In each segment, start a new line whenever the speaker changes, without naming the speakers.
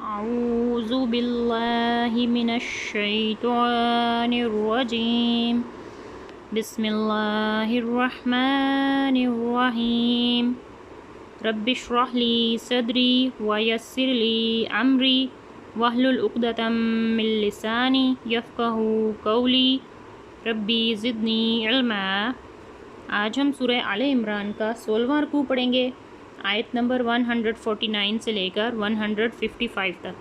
أعوذ بالله من الشيطان الرجيم بسم الله الرحمن الرحيم رب اشرح لي صدري ويسر لي أمري واحلل عقدة من لساني يفقهوا قولي ربی زدنی علما۔ آج ہم سورہ آل عمران کا 16واں رکوع پڑھیں گے، آیت نمبر 149 سے لے کر 155 تک۔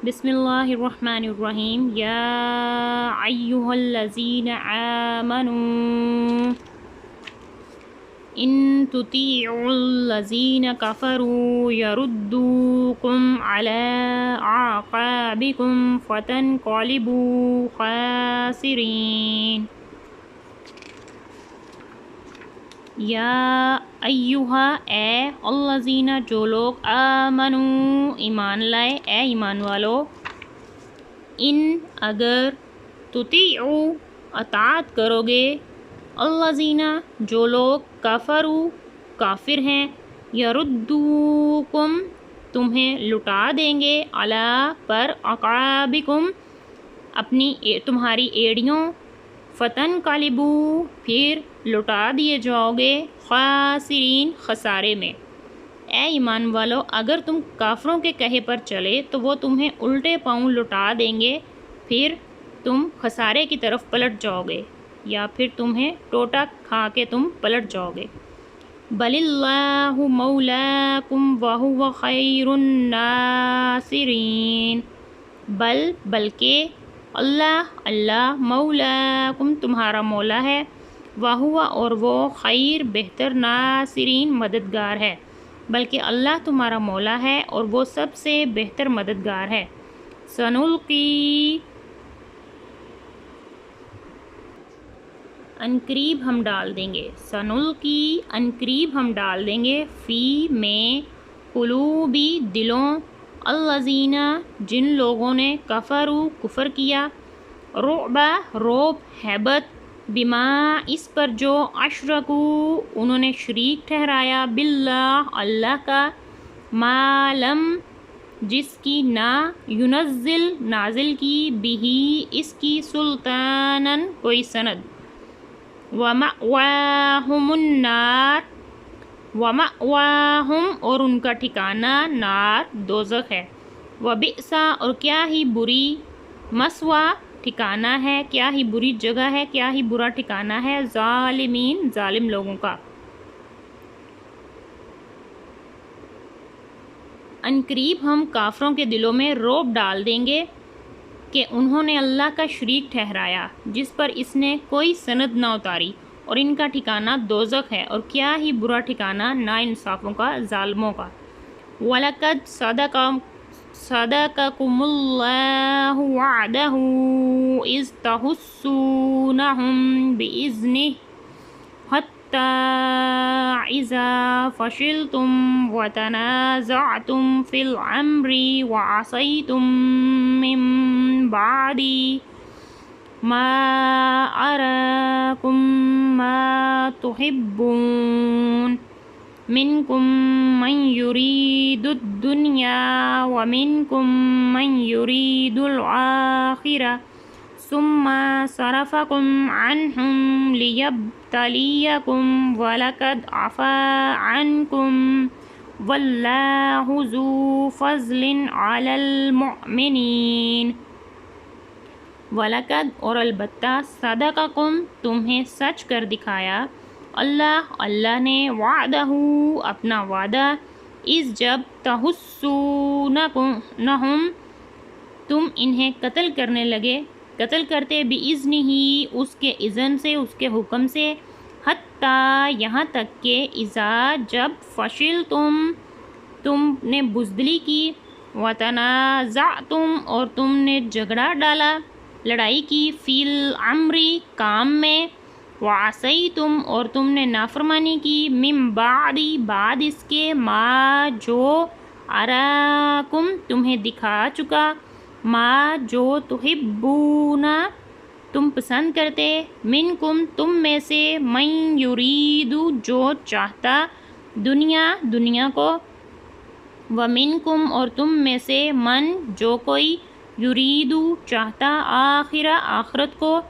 بسم اللہ الرحمن الرحیم۔ یا ایہا الذین آمنوا ان تطیعوا الذین کفروا یردوکم علی اعقابکم فتنقلبوا خاسرین۔ یا ایہا اے الذین جو لوگ آمنو ایمان لائے، اے ایمان والو، ان اگر تطیعو اطاعت کرو گے، الذین جو لوگ کفروا کافر ہیں، یردوکم تمہیں لٹا دیں گے، علی پر اعقابکم اپنی تمہاری ایڑیوں، فتنقلبوا پھر لٹا دیے جاؤ گے، خاسرین خسارے میں۔ اے ایمان والو، اگر تم کافروں کے کہے پر چلے تو وہ تمہیں الٹے پاؤں لٹا دیں گے، پھر تم خسارے کی طرف پلٹ جاؤ گے، یا پھر تمہیں ٹوٹا کھا کے تم پلٹ جاؤ گے۔ بل اللہ مولاکم وہو خیر الناصرین۔ بلکہ اللہ مولاکم تمہارا مولا ہے، وہو اور وہ خیر بہتر، ناصرین مددگار ہے، بلکہ اللہ تمہارا مولا ہے اور وہ سب سے بہتر مددگار ہے۔ سنلقی عنقریب ہم ڈال دیں گے، سنلقی عنقریب ہم ڈال دیں گے، فی میں قلوبی دلوں، الذین جن لوگوں نے کفروا کفر کیا، رعبا روب ہیبت، بما اس پر جو اشرکو انہوں نے شریک ٹھہرایا، باللہ اللہ کا، ما لم جس کی نہ، ینزل نازل کی، بھی اس کی، سلطانن کوئی سند، ومأواہم النار ومأواہم اور ان کا ٹھکانہ نار دوزخ ہے، وبئس اور کیا ہی بری، مسوا ٹھکانہ ہے، کیا ہی بری جگہ ہے، کیا ہی برا ٹھکانہ ہے، ظالمین ظالم لوگوں کا۔ عنقریب ہم کافروں کے دلوں میں رعب ڈال دیں گے کہ انہوں نے اللہ کا شریک ٹھہرایا جس پر اس نے کوئی سند نہ اتاری، اور ان کا ٹھکانہ دوزخ ہے، اور کیا ہی برا ٹھکانہ ناانصافوں کا، ظالموں کا۔ وَلَقَدْ صَدَقَكُمُ اللَّهُ وَعْدَهُ إِذْ تَحُسُّونَهُم بِإِذْنِهِ حَتَّى إِذَا فَشِلْتُمْ وَتَنَازَعْتُمْ فِي الْأَمْرِ وَعَصَيْتُمْ مِنْ بَعْدِ مَا أَرَاكُمْ مَا تُحِبُّونَ مِنْكُمْ مَنْ يُرِيدُ الدُّنْيَا وَمِنْكُمْ مَنْ يُرِيدُ الْآخِرَةَ ثُمَّ صَرَفَكُمْ عَنْهُمْ لِيَبْتَلِيَكُمْ وَلَقَدْ عَفَا عَنْكُمْ وَاللَّهُ ذُو فَضْلٍ عَلَى الْمُؤْمِنِينَ۔ وَلَقَدْ اور البتہ، صَدَقَكُمْ تمہیں سچ کر دکھایا، اللہ نے، وعدہ اپنا وعدہ، اس جب تحسونہم تم انہیں قتل کرنے لگے، قتل کرتے، بِإِذْنِهِ اس کے اذن سے، اس کے حکم سے، حتیٰ یہاں تک کہ، اذا جب، فشلتم تم نے بزدلی کی، وتنازعتم اور تم نے جھگڑا ڈالا، لڑائی کی، فی الامر کام میں، وعصیتم اور تم نے نافرمانی کی، من بعد بعد اس کے، ما جو، اراکم تمہیں دکھا چکا، ما جو، تحبون تم پسند کرتے، منکم تم میں سے، من یرید جو چاہتا، دنیا کو، ومنکم اور تم میں سے من جو کوئی یریدو چاہتا آخرہ آخرت کو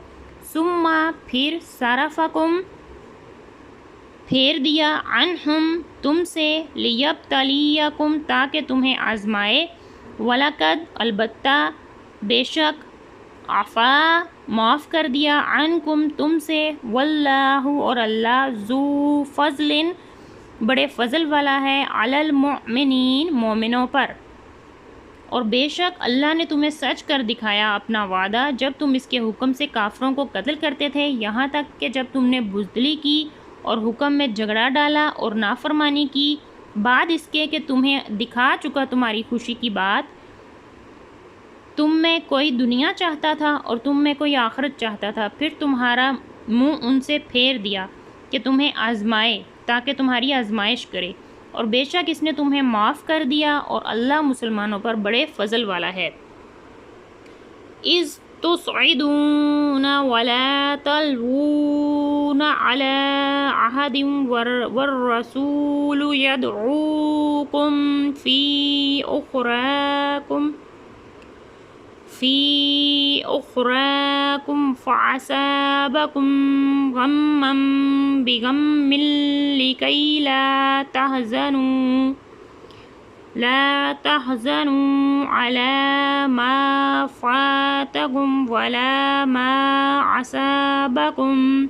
ثم پھر صرفکم پھیر دیا عنہم تم سے لیبتلیکم تاکہ تمہیں آزمائے وَلَقَدْ البتہ بے شک عفا معاف کر دیا عنکم تم سے واللہ اور اللہ ذو فضل بڑے فضل والا ہے علی المؤمنین مومنوں پر۔ اور بے شک اللہ نے تمہیں سچ کر دکھایا اپنا وعدہ جب تم اس کے حکم سے کافروں کو قتل کرتے تھے، یہاں تک کہ جب تم نے بزدلی کی اور حکم میں جھگڑا ڈالا اور نافرمانی کی بعد اس کے کہ تمہیں دکھا چکا تمہاری خوشی کی بات۔ تم میں کوئی دنیا چاہتا تھا اور تم میں کوئی آخرت چاہتا تھا، پھر تمہارا منہ ان سے پھیر دیا کہ تمہیں آزمائے تاکہ تمہاری آزمائش کرے، اور بے شک اس نے تمہیں معاف کر دیا اور اللہ مسلمانوں پر بڑے فضل والا ہے۔ اذ تصعدون ولا تلوون على احد والرسول يدعوكم في أخراكم فأصابكم غما بغم لكي لا تحزنوا على ما فاتكم ولا ما أصابكم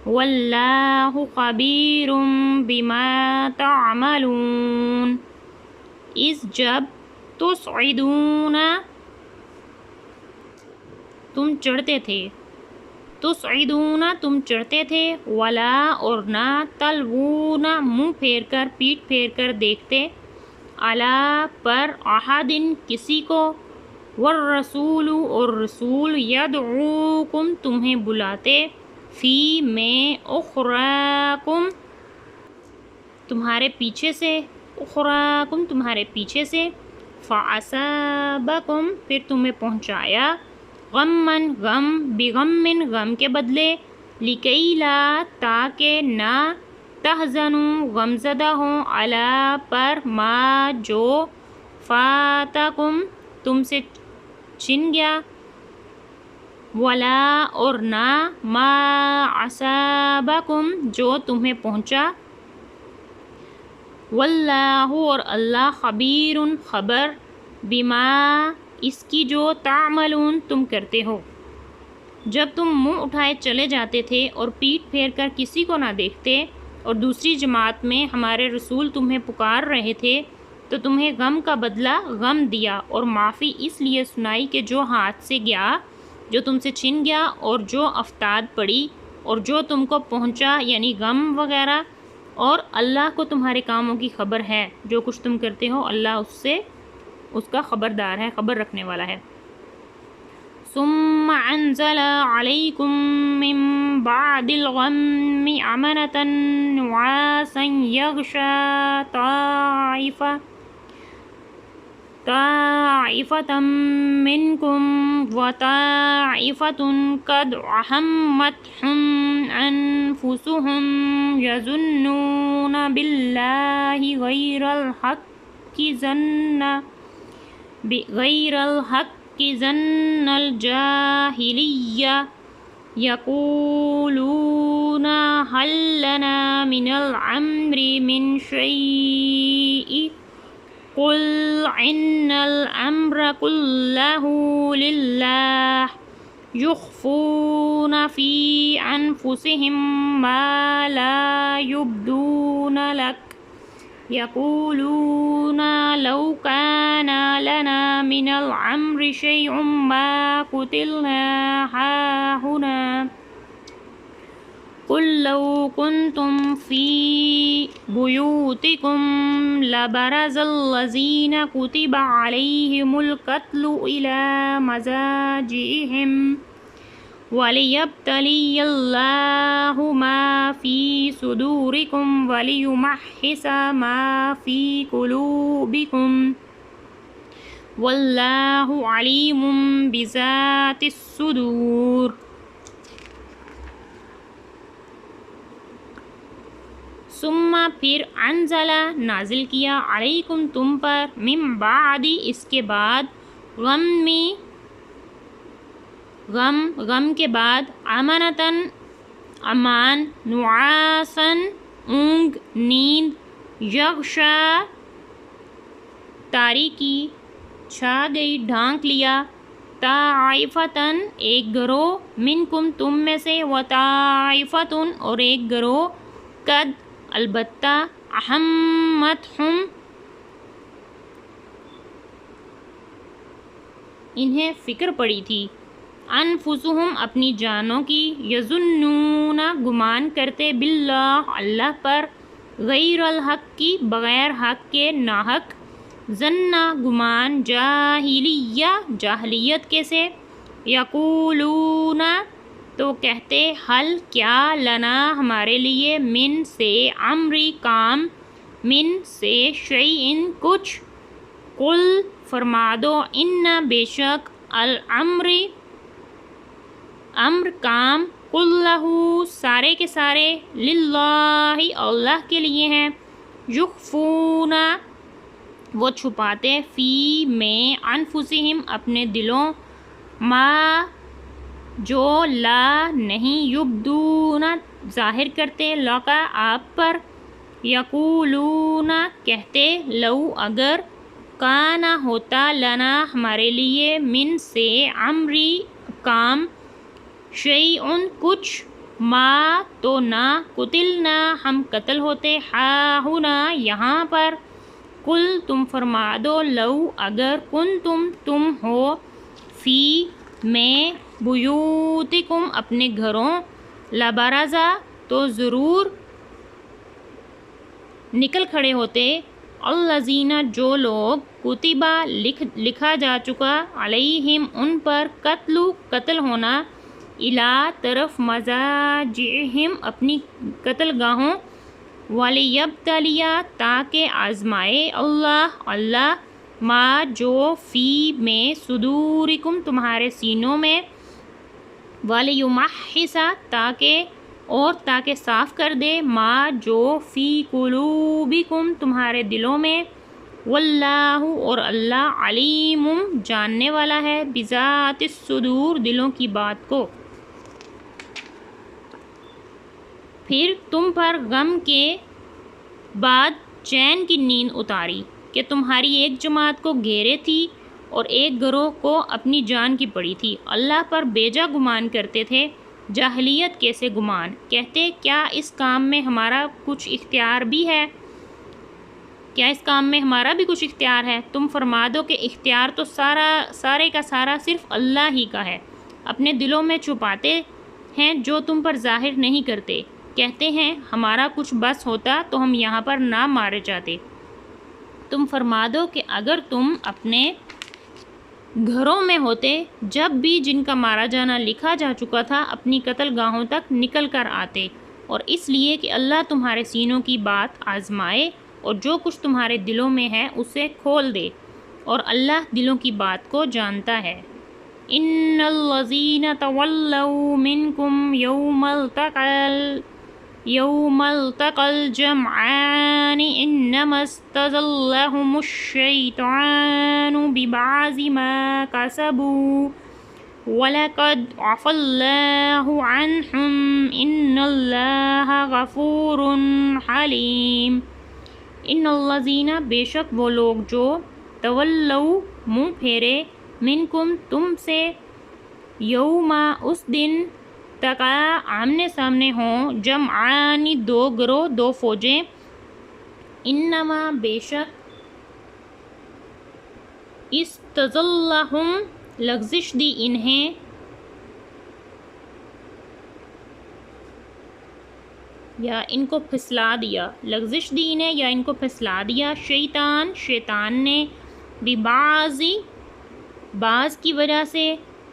واللہ خبیر بما تعملون۔ اس جب تصعدون تم چڑھتے تھے، تصعدون تم چڑھتے تھے، ولا اور نہ، تلوون منہ پھیر کر پیٹھ پھیر کر دیکھتے، علی پر احدن کسی کو، والرسول اور رسول یدعوکم تمہیں بلاتے، فی میں اخراکم تمہارے پیچھے سے، اخراکم تمہارے پیچھے سے، فاصابکم پھر تمہیں پہنچایا، غمن غم، بغمن غم کے بدلے، لکی لا تاکہ نہ، تحزنوا غمزدہ ہوں، علی پر ما جو، فاتکم تم سے چھن گیا، ولا اور نہ، ما اصابکم جو تمہیں پہنچا، واللہ اور اللہ خبیر خبر، بما اس کی جو تعملون تم کرتے ہو۔ جب تم منہ اٹھائے چلے جاتے تھے اور پیٹھ پھیر کر کسی کو نہ دیکھتے اور دوسری جماعت میں ہمارے رسول تمہیں پکار رہے تھے تو تمہیں غم کا بدلہ غم دیا اور معافی اس لیے سنائی کہ جو ہاتھ سے گیا، جو تم سے چھن گیا، اور جو افتاد پڑی اور جو تم کو پہنچا یعنی غم وغیرہ، اور اللہ کو تمہارے کاموں کی خبر ہے، جو کچھ تم کرتے ہو اللہ اس کا خبردار ہے، خبر رکھنے والا ہے۔ ثم انزل علیکم من بعد الغم امنة نعاسا یغشی طائفة منکم وطائفة قد اہمتہم انفسہم یظنون باللہ غیر الحق ظن الجاہلیہ یقولون هل لنا من الامر من شیء قل ان الامر كله للہ یخفون فی انفسهم ما لا یبدون لک یقولون لو كان لنا من الامر شیء ما قتلنا ہاہنا قل لو كنتم في بيوتكم لبرز الذين كتب عليهم القتل إلى مضاجعهم وليبتلي الله ما في صدوركم وليمحص ما في قلوبكم والله عليم بذات الصدور۔ ثم پھر انزلہ نازل کیا علیکم تم پر من بعد اس کے بعد غم کے بعد امانتاً امان نعاساً اونگ نیند یغشا تاریکی چھا گئی ڈھانک لیا طائفتاً ایک گروہ منکم تم میں سے و طائفتاً اور ایک گروہ قد البتہ احمتہم انہیں فکر پڑی تھی انفسہم اپنی جانوں کی یظنون گمان کرتے باللہ اللہ پر غیر الحق کی بغیر حق کے ناحق ظن گمان جاہلیت کے سے یقولون تو کہتے حل کیا لنا ہمارے لیے من سے امری کام من سے شیئن کچھ قل فرما دو ان بے شک امر کام کلہ سارے کے سارے للہ اللہ کے لیے ہیں یخفون وہ چھپاتے فی میں انفسہم اپنے دلوں ما جو لا نہیں یبدون ظاہر کرتے لکا آپ پر یقولون کہتے لو اگر کانا ہوتا لنا ہمارے لیے من سے امری کام شیئن کچھ ما تو نہ قتلنا ہم قتل ہوتے ہاہنا یہاں پر کل تم فرما دو لو اگر تم ہو فی میں بیوتکم اپنے گھروں لبرزا تو ضرور نکل کھڑے ہوتے الذین جو لوگ کتبہ لکھا جا چکا علیہم ان پر قتل ہونا الی طرف مضاجعہم اپنی قتل گاہوں وَلِيَبْتَلِيَ تاکہ آزمائے اللہ ما جو فی میں صدورکم تمہارے سینوں میں وَلِيُمَحِّصَ تاکہ صاف کر دے ما جو فی قلوبکم تمہارے دلوں میں واللہ اور اللہ علیم جاننے والا ہے بذات الصدور دلوں کی بات کو۔ پھر تم پر غم کے بعد چین کی نیند اتاری کہ تمہاری ایک جماعت کو گھیرے تھی اور ایک گروہ کو اپنی جان کی پڑی تھی، اللہ پر بیجا گمان کرتے تھے، جاہلیت کیسے گمان، کہتے کیا اس کام میں ہمارا کچھ اختیار بھی ہے، کچھ اختیار ہے؟ تم فرما دو کہ اختیار تو سارے کا سارا صرف اللہ ہی کا ہے، اپنے دلوں میں چھپاتے ہیں جو تم پر ظاہر نہیں کرتے، کہتے ہیں ہمارا کچھ بس ہوتا تو ہم یہاں پر نہ مارے جاتے۔ تم فرما دو کہ اگر تم اپنے گھروں میں ہوتے جب بھی جن کا مارا جانا لکھا جا چکا تھا اپنی قتل گاہوں تک نکل کر آتے، اور اس لیے کہ اللہ تمہارے سینوں کی بات آزمائے اور جو کچھ تمہارے دلوں میں ہے اسے کھول دے، اور اللہ دلوں کی بات کو جانتا ہے۔ ان الذین تولوا منکم یوم التقى الجمعان انما استزلهم الشیطان ببعض ما کسبوا وَلَقَدْ عَفَا اللَّهُ عَنْهُمْ إِنَّ اللَّهَ غَفُورٌ حَلِيمٌ۔ ان الذین بے شک وہ لوگ جو تولوا منہ پھیرے منکم تم سے یوم اس دن تقا آمنے سامنے ہوں جمعان دو گروہ دو فوجیں انما بے شک استزلہم لغزش دی انہیں یا ان کو پھسلا دیا، لغزش دی انہیں یا ان کو پھسلا دیا شیطان نے بعض کی وجہ سے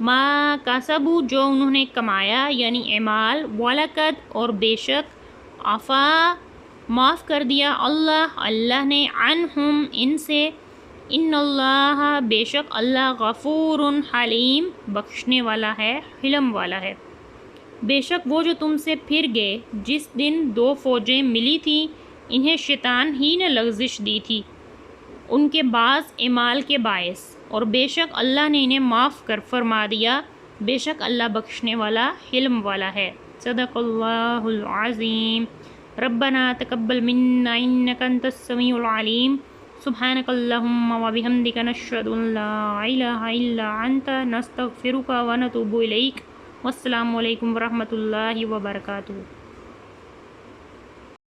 ما کسبوا جو انہوں نے کمایا یعنی اعمال وَلَقَدْ اور بے شک عفا معاف کر دیا اللہ نے عنہم ان سے ان اللہ بے شک اللہ غفور حلیم بخشنے والا ہے حلم والا ہے۔ بے شک وہ جو تم سے پھر گئے، جس دن دو فوجیں ملی تھیں، انہیں شیطان ہی نے لغزش دی تھی ان کے بعض اعمال کے باعث، اور بے شک اللہ نے انہیں معاف کر فرما دیا، بے شک اللہ بخشنے والا حلم والا ہے۔ صدق اللہ العظیم۔ ربنا تقبل منا انک انت السمیع العلیم، سبحانک اللہم وبحمدک نشہد ان لا الہ الا انت، نستغفرک ونتوب الیک۔ والسلام علیکم ورحمۃ اللہ وبرکاتہ۔